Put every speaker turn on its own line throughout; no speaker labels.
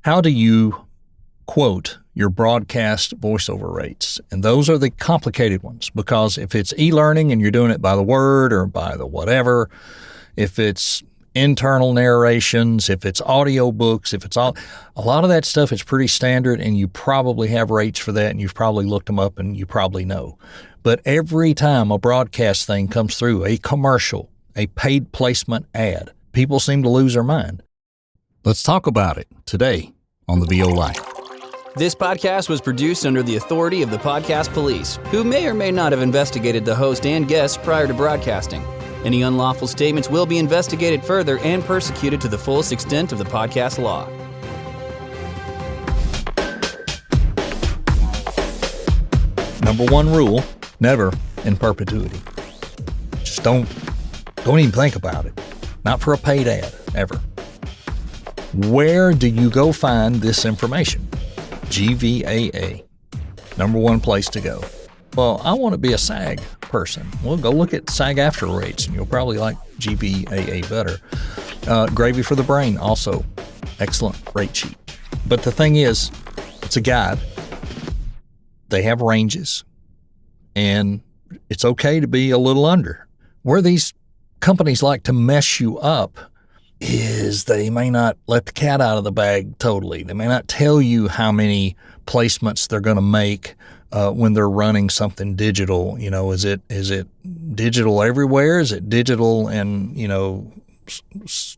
how do you quote your broadcast voiceover rates? And those are the complicated ones, because if it's e-learning and you're doing it by the word or by the whatever, if it's internal narrations, if it's audio books, if it's all, a lot of that stuff is pretty standard, and you probably have rates for that, and you've probably looked them up, and you probably know. But every time a broadcast thing comes through, a commercial, a paid placement ad, people seem to lose their mind. Let's talk about it today on the VO Life.
This podcast was produced under the authority of the Podcast Police, who may or may not have investigated the host and guests prior to broadcasting. Any unlawful statements will be investigated further and persecuted to the fullest extent of the podcast law.
Number one rule, never in perpetuity. Just don't even think about it. Not for a paid ad, ever. Where do you go find this information? GVAA, number one place to go. Well, I want to be a SAG person. Well, go look at SAG-AFTRA rates, and you'll probably like GVAA better. Gravy for the Brain, also excellent rate sheet. But the thing is, it's a guide. They have ranges, and it's okay to be a little under. Where these companies like to mess you up is they may not let the cat out of the bag totally. They may not tell you how many placements they're going to make when they're running something digital. You know, is it digital everywhere? Is it digital in,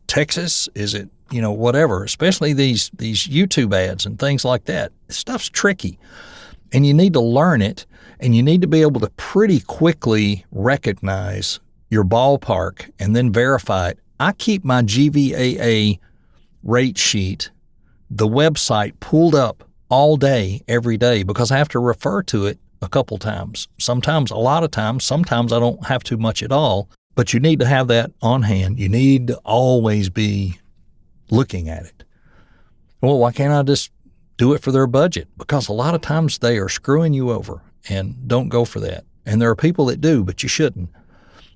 Texas? Is it, whatever? Especially these YouTube ads and things like that. This stuff's tricky, and you need to learn it, and you need to be able to pretty quickly recognize your ballpark and then verify it. I keep my GVAA rate sheet, the website, pulled up all day, every day, because I have to refer to it a couple times. Sometimes, a lot of times, sometimes I don't have too much at all, but you need to have that on hand. You need to always be looking at it. Well, why can't I just do it for their budget? Because a lot of times they are screwing you over, and don't go for that. And there are people that do, but you shouldn't.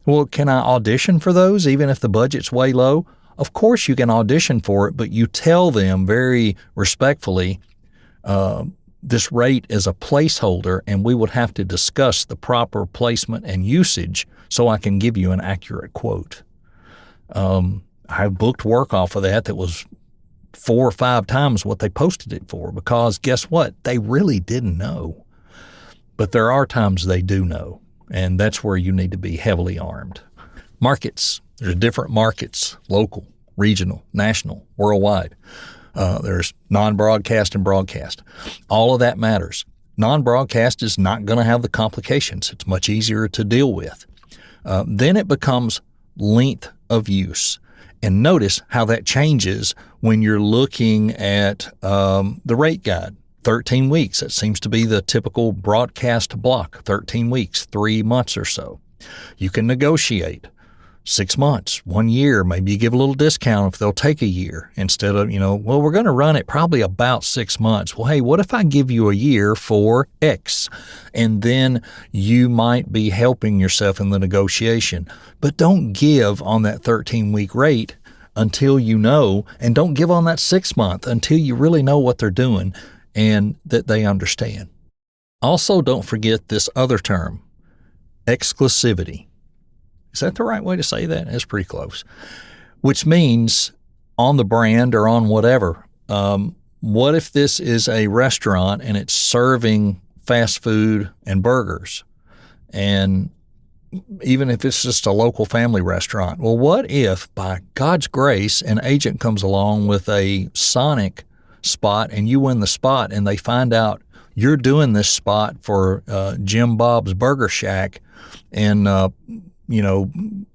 Well, can I audition for those even if the budget's way low? Of course you can audition for it, but you tell them very respectfully, this rate is a placeholder, and we would have to discuss the proper placement and usage so I can give you an accurate quote. I booked work off of that was 4 or 5 times what they posted it for, because guess what? They really didn't know. But there are times they do know. And that's where you need to be heavily armed. Markets. There's different markets, local, regional, national, worldwide. There's non-broadcast and broadcast. All of that matters. Non-broadcast is not going to have the complications. It's much easier to deal with. Then it becomes length of use. And notice how that changes when you're looking at the rate guide. 13 weeks. That seems to be the typical broadcast block, 13 weeks, 3 months or so. You can negotiate 6 months, 1 year. Maybe you give a little discount if they'll take a year instead of, well, we're going to run it probably about 6 months. Well, hey, what if I give you a year for X? And then you might be helping yourself in the negotiation. But don't give on that 13-week rate until you know, and don't give on that 6 month until you really know what they're doing and that they understand. Also, don't forget this other term, exclusivity. Is that the right way to say that? It's pretty close. Which means on the brand or on whatever, what if this is a restaurant and it's serving fast food and burgers? And even if it's just a local family restaurant, well, what if by God's grace an agent comes along with a Sonic spot and you win the spot, and they find out you're doing this spot for Jim Bob's Burger Shack in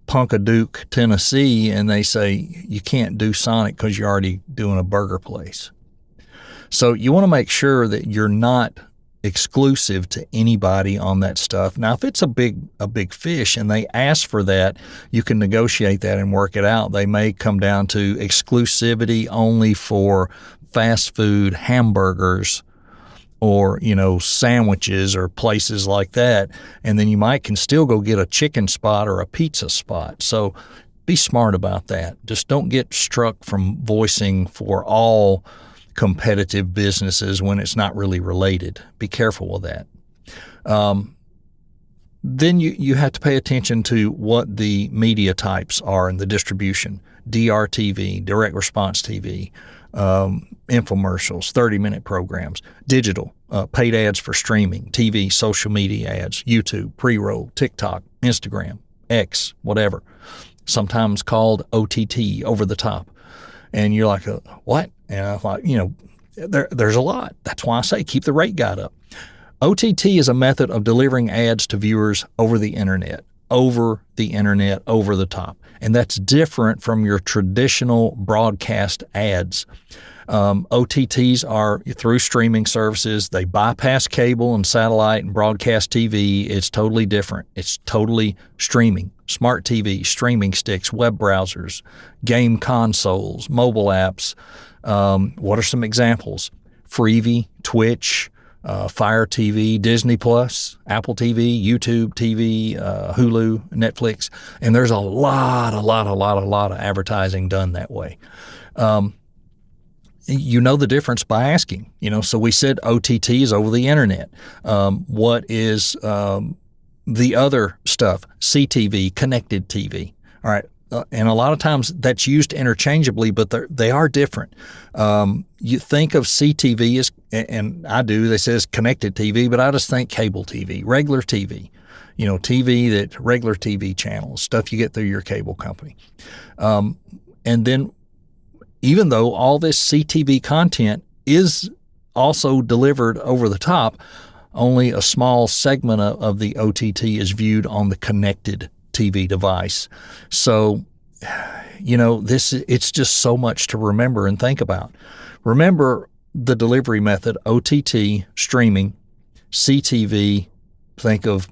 Punkaduke, Tennessee, and they say you can't do Sonic because you're already doing a burger place. So you want to make sure that you're not exclusive to anybody on that stuff. Now, if it's a big fish and they ask for that, you can negotiate that and work it out. They may come down to exclusivity only for fast food hamburgers or, sandwiches or places like that. And then you can still go get a chicken spot or a pizza spot. So be smart about that. Just don't get struck from voicing for all competitive businesses when it's not really related. Be careful with that. Then you have to pay attention to what the media types are in the distribution. DRTV, direct response TV, infomercials, 30-minute programs, digital, paid ads for streaming, TV, social media ads, YouTube, pre-roll, TikTok, Instagram, X, whatever, sometimes called OTT, over the top. And you're like, what? And I thought, there's a lot. That's why I say keep the rate guide up. OTT is a method of delivering ads to viewers over the internet, over the top. And that's different from your traditional broadcast ads. OTTs are through streaming services. They bypass cable and satellite and broadcast TV. It's totally different. It's totally streaming. Smart TV, streaming sticks, web browsers, game consoles, mobile apps. What are some examples? Freevee, Twitch, Fire TV, Disney Plus, Apple TV, YouTube TV, Hulu, Netflix, and there's a lot of advertising done that way. You know the difference by asking. So we said OTT is over the internet. What is the other stuff? CTV, connected TV. All right. And a lot of times that's used interchangeably, but they are different. You think of CTV as, and I do, they say it's connected TV, but I just think cable TV, regular TV, TV, regular TV channels, stuff you get through your cable company. And then even though all this CTV content is also delivered over the top, only a small segment of the OTT is viewed on the connected TV device. So, it's just so much to remember and think about. Remember the delivery method: OTT, streaming, CTV, think of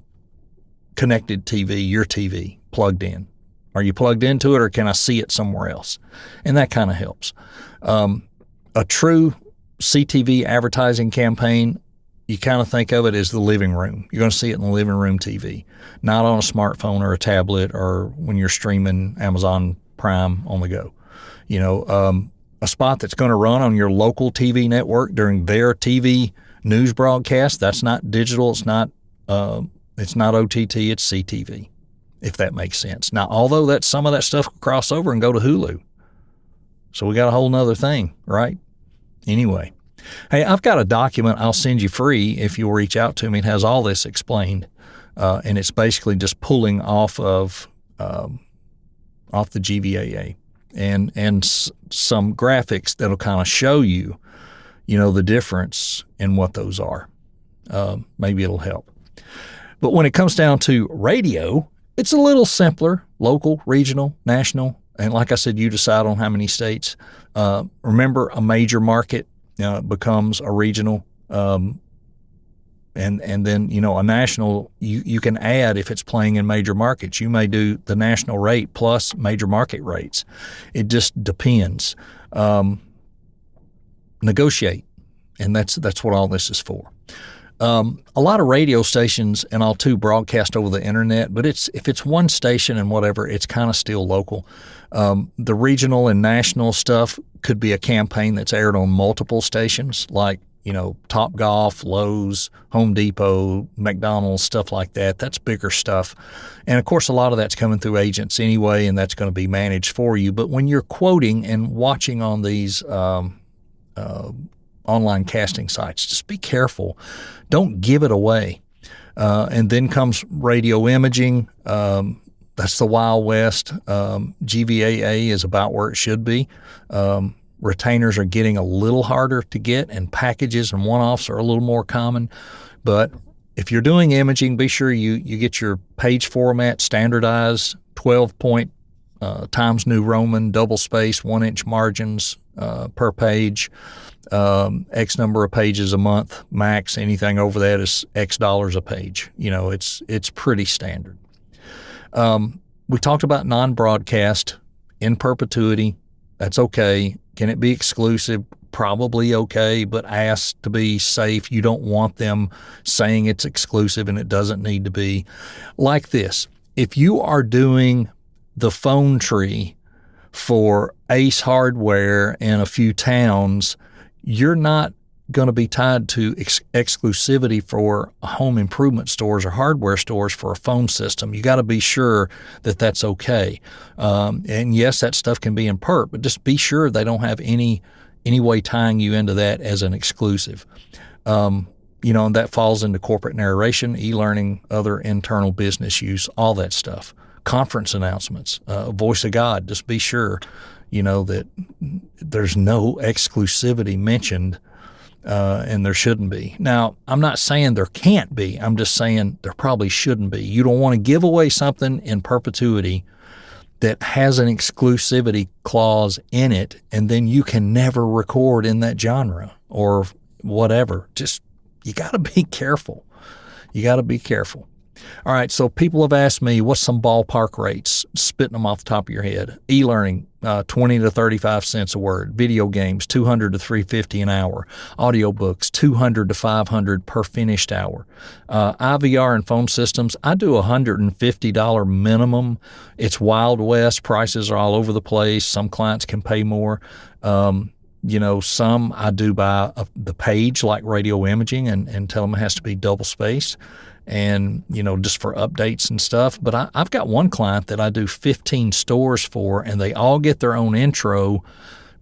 connected TV, your TV, plugged in. Are you plugged into it, or can I see it somewhere else? And that kind of helps. A true CTV advertising campaign, you kind of think of it as the living room. You're going to see it in the living room TV, not on a smartphone or a tablet or when you're streaming Amazon Prime on the go. A spot that's going to run on your local TV network during their TV news broadcast, that's not digital. It's not OTT. It's CTV, if that makes sense. Now, although that some of that stuff will cross over and go to Hulu. So we got a whole nother thing, right? Anyway. Hey, I've got a document I'll send you free if you'll reach out to me. It has all this explained, and it's basically just pulling off of the GVAA and some graphics that'll kind of show you, the difference in what those are. Maybe it'll help. But when it comes down to radio, it's a little simpler: local, regional, national, and like I said, you decide on how many states. Remember, a major market becomes a regional, and then a national. You can add, if it's playing in major markets, you may do the national rate plus major market rates. It just depends. Negotiate, and that's what all this is for. A lot of radio stations and all too broadcast over the internet, but if it's one station and whatever, it's kind of still local. The regional and national stuff could be a campaign that's aired on multiple stations, like, Top Golf, Lowe's, Home Depot, McDonald's, stuff like that. That's bigger stuff. And of course, a lot of that's coming through agents anyway, and that's going to be managed for you. But when you're quoting and watching on these online casting sites, just be careful. Don't give it away. And then comes radio imaging. That's the Wild West. GVAA is about where it should be. Retainers are getting a little harder to get, and packages and one-offs are a little more common. But if you're doing imaging, be sure you get your page format standardized, 12-point Times New Roman, double space, 1-inch margins per page, X number of pages a month max. Anything over that is X dollars a page. It's pretty standard. We talked about non-broadcast in perpetuity. That's okay. Can it be exclusive? Probably okay, but ask to be safe. You don't want them saying it's exclusive and it doesn't need to be. Like this, if you are doing the phone tree for Ace Hardware in a few towns, you're not going to be tied to exclusivity for home improvement stores or hardware stores for a phone system. You got to be sure that that's okay. And yes, that stuff can be in PERT, but just be sure they don't have any way tying you into that as an exclusive. And that falls into corporate narration, e-learning, other internal business use, all that stuff. Conference announcements, voice of God. Just be sure, that there's no exclusivity mentioned. And there shouldn't be. Now, I'm not saying there can't be. I'm just saying there probably shouldn't be. You don't want to give away something in perpetuity that has an exclusivity clause in it, and then you can never record in that genre or whatever. Just, you got to be careful. You got to be careful. All right, so people have asked me, what's some ballpark rates, spitting them off the top of your head? E-learning, 20 to 35 cents a word. Video games, $200 to $350 an hour. Audiobooks, $200 to $500 per finished hour. IVR and phone systems, I do $150 minimum. It's Wild West. Prices are all over the place. Some clients can pay more. Some I do by the page, like radio imaging, and tell them it has to be double spaced. And, just for updates and stuff. But I've got one client that I do 15 stores for, and they all get their own intro,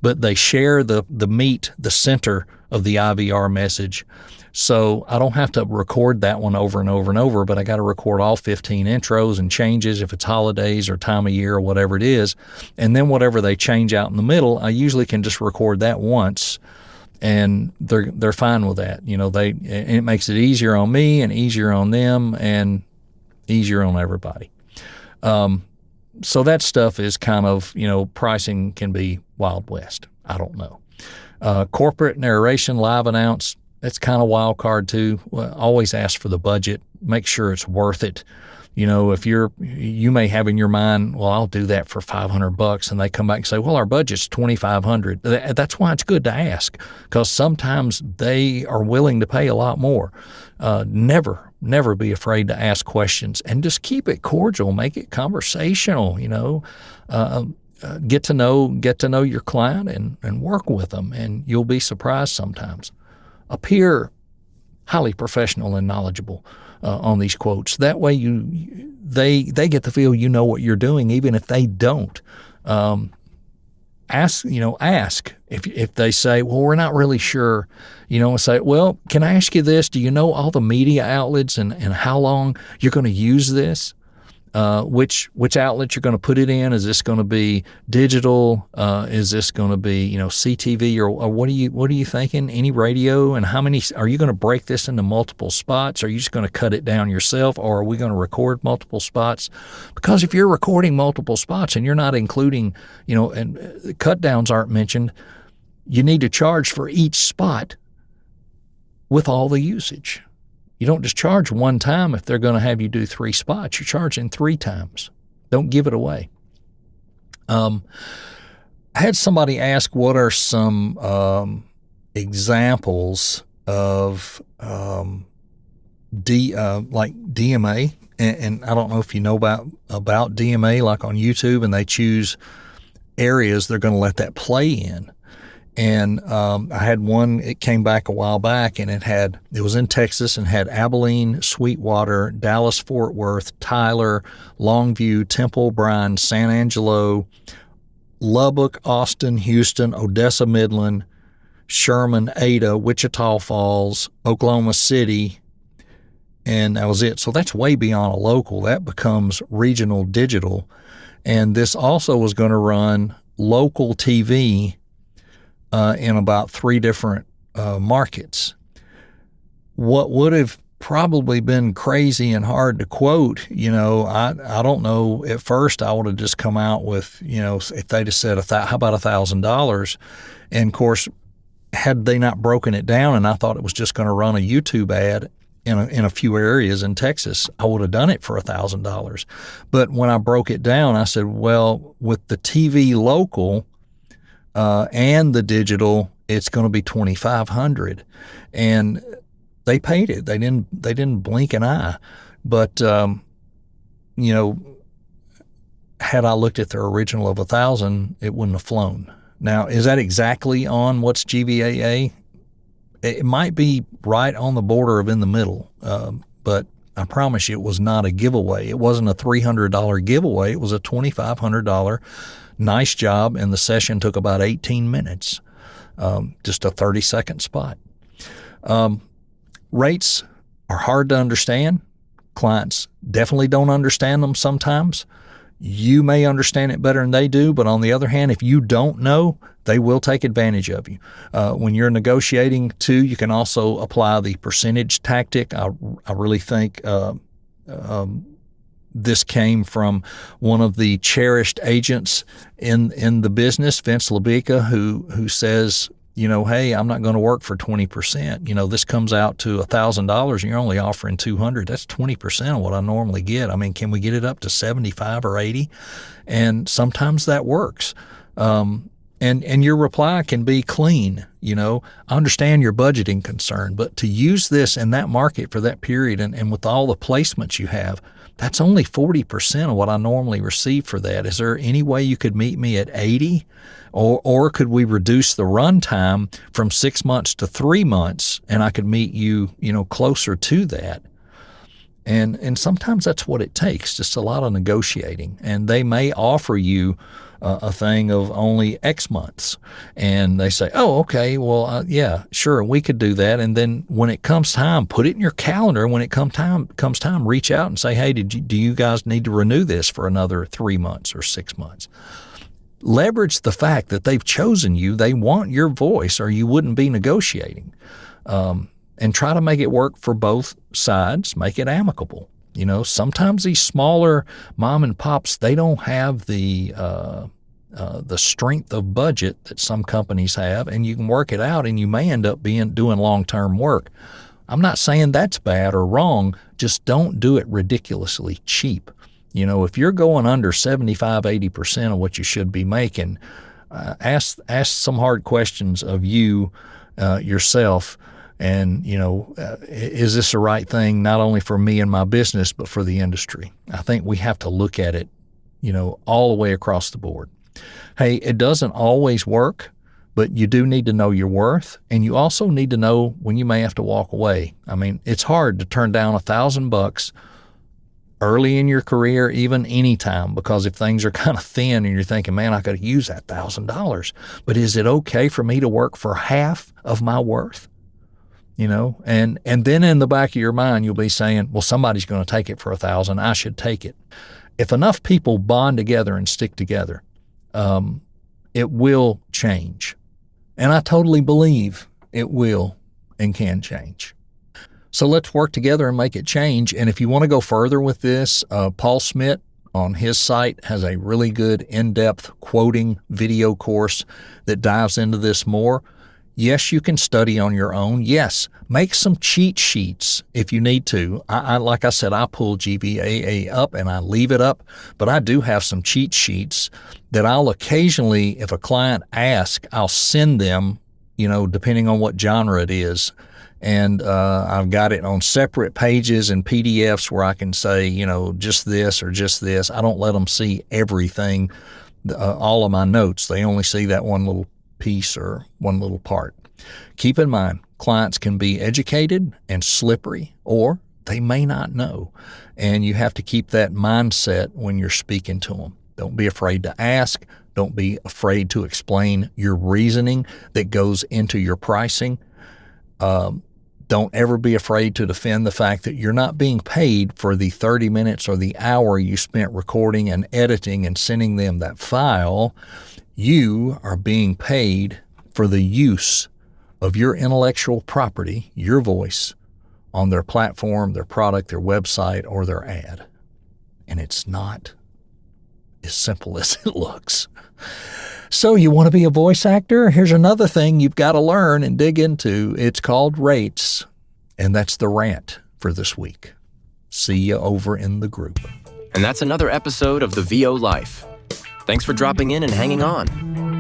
but they share the meat, the center of the IVR message. So I don't have to record that one over and over and over, but I got to record all 15 intros and changes if it's holidays or time of year or whatever it is. And then whatever they change out in the middle, I usually can just record that once. And they're fine with that. And it makes it easier on me and easier on them and easier on everybody. So that stuff is kind of, pricing can be Wild West. I don't know. Corporate narration, live announce, that's kind of wild card too. Well, always ask for the budget. Make sure it's worth it. If you may have in your mind, well, I'll do that for $500, and they come back and say, well, our budget's $2,500. That's why it's good to ask, because sometimes they are willing to pay a lot more. Never be afraid to ask questions, and just keep it cordial, make it conversational. Get to know your client and work with them, and you'll be surprised sometimes. Appear highly professional and knowledgeable on these quotes. That way they get to feel you know what you're doing, even if they don't. Ask if they say, well, we're not really sure, and say, well, can I ask you this? Do you know all the media outlets and how long you're going to use this? Which outlet you're going to put it in? Is this going to be digital? Is this going to be, CTV or what are you thinking? Any radio? And how many, are you going to break this into multiple spots? Are you just going to cut it down yourself, or are we going to record multiple spots? Because if you're recording multiple spots and you're not including, and cut downs aren't mentioned, you need to charge for each spot with all the usage. You don't just charge one time if they're going to have you do 3 spots. You're charging 3 times. Don't give it away. I had somebody ask, what are some examples of like DMA? And I don't know if you know about DMA, like on YouTube, and they choose areas they're going to let that play in. And I had one, it came back a while back, and it was in Texas and had Abilene, Sweetwater, Dallas, Fort Worth, Tyler, Longview, Temple, Bryan, San Angelo, Lubbock, Austin, Houston, Odessa, Midland, Sherman, Ada, Wichita Falls, Oklahoma City, and that was it. So that's way beyond a local. That becomes regional digital. And this also was going to run local TV in about 3 different markets. What would have probably been crazy and hard to quote, I don't know. At first, I would have just come out with, if they just said, how about $1,000? And of course, had they not broken it down, and I thought it was just going to run a YouTube ad in a few areas in Texas, I would have done it for $1,000. But when I broke it down, I said, well, with the TV local and the digital, it's going to be $2,500, and they paid it. They didn't blink an eye. But had I looked at their original of $1,000, it wouldn't have flown. Now, is that exactly on what's GVAA? It might be right on the border of in the middle, but I promise you it was not a giveaway. It wasn't a $300 giveaway. It was a $2,500 nice job, and the session took about 18 minutes, just a 30-second spot. Rates are hard to understand. Clients definitely don't understand them sometimes. You may understand it better than they do, but on the other hand, if you don't know, they will take advantage of you. When you're negotiating too, you can also apply the percentage tactic. I really think this came from one of the cherished agents in the business, Vince Labica, who says, hey, I'm not going to work for 20%. This comes out to $1,000 and you're only offering $200. That's 20% of what I normally get. I mean, can we get it up to 75 or 80? And sometimes that works. And your reply can be clean. I understand your budgeting concern, but to use this in that market for that period and with all the placements you have, that's only 40% of what I normally receive for that. Is there any way you could meet me at 80? Or could we reduce the run time from 6 months to 3 months and I could meet you, closer to that? And sometimes that's what it takes, just a lot of negotiating. And they may offer you a thing of only X months. And they say, oh, okay, well, yeah, sure, we could do that. And then when it comes time, put it in your calendar. When it comes time, reach out and say, hey, do you guys need to renew this for another 3 months or 6 months? Leverage the fact that they've chosen you. They want your voice or you wouldn't be negotiating. And try to make it work for both sides. Make it amicable. Sometimes these smaller mom and pops, they don't have the strength of budget that some companies have, and you can work it out and you may end up doing long-term work. I'm not saying that's bad or wrong. Just don't do it ridiculously cheap. If you're going under 75, 80% of what you should be making, ask some hard questions of you yourself. And, is this the right thing, not only for me and my business, but for the industry? I think we have to look at it, all the way across the board. Hey, it doesn't always work, but you do need to know your worth. And you also need to know when you may have to walk away. I mean, it's hard to turn down $1,000 early in your career, even any time, because if things are kind of thin and you're thinking, man, I could use that $1,000, but is it okay for me to work for half of my worth? And then in the back of your mind, you'll be saying, well, somebody's going to take it for $1,000. I should take it. If enough people bond together and stick together, it will change. And I totally believe it will and can change. So let's work together and make it change. And if you want to go further with this, Paul Smith on his site has a really good in-depth quoting video course that dives into this more. Yes, you can study on your own. Yes, make some cheat sheets if you need to. Like I said, I pull GVAA up and I leave it up, but I do have some cheat sheets that I'll occasionally, if a client asks, I'll send them, depending on what genre it is. And I've got it on separate pages and PDFs where I can say, just this or just this. I don't let them see everything, all of my notes. They only see that one little piece or one little part. Keep in mind, clients can be educated and slippery, or they may not know. And you have to keep that mindset when you're speaking to them. Don't be afraid to ask. Don't be afraid to explain your reasoning that goes into your pricing. Don't ever be afraid to defend the fact that you're not being paid for the 30 minutes or the hour you spent recording and editing and sending them that file. You are being paid for the use of your intellectual property, your voice, on their platform, their product, their website, or their ad. And it's not as simple as it looks. So you want to be a voice actor? Here's another thing you've got to learn and dig into. It's called rates, and that's the rant for this week. See you over in the group.
And that's another episode of The VO Life. Thanks for dropping in and hanging on.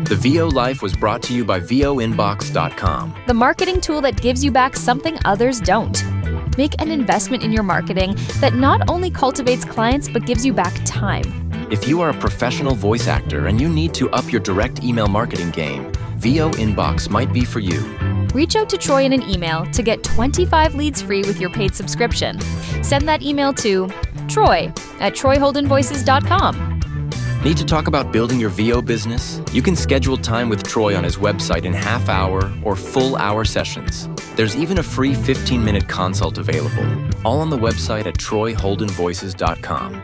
The VO Life was brought to you by voinbox.com.
The marketing tool that gives you back something others don't. Make an investment in your marketing that not only cultivates clients, but gives you back time.
If you are a professional voice actor and you need to up your direct email marketing game, VO Inbox might be for you.
Reach out to Troy in an email to get 25 leads free with your paid subscription. Send that email to troy@troyholdenvoices.com.
Need to talk about building your VO business? You can schedule time with Troy on his website in half-hour or full-hour sessions. There's even a free 15-minute consult available, all on the website at troyholdenvoices.com.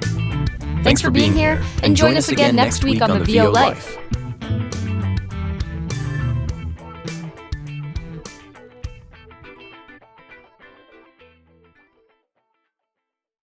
Thanks for being here, and join us again next week on the VO Life.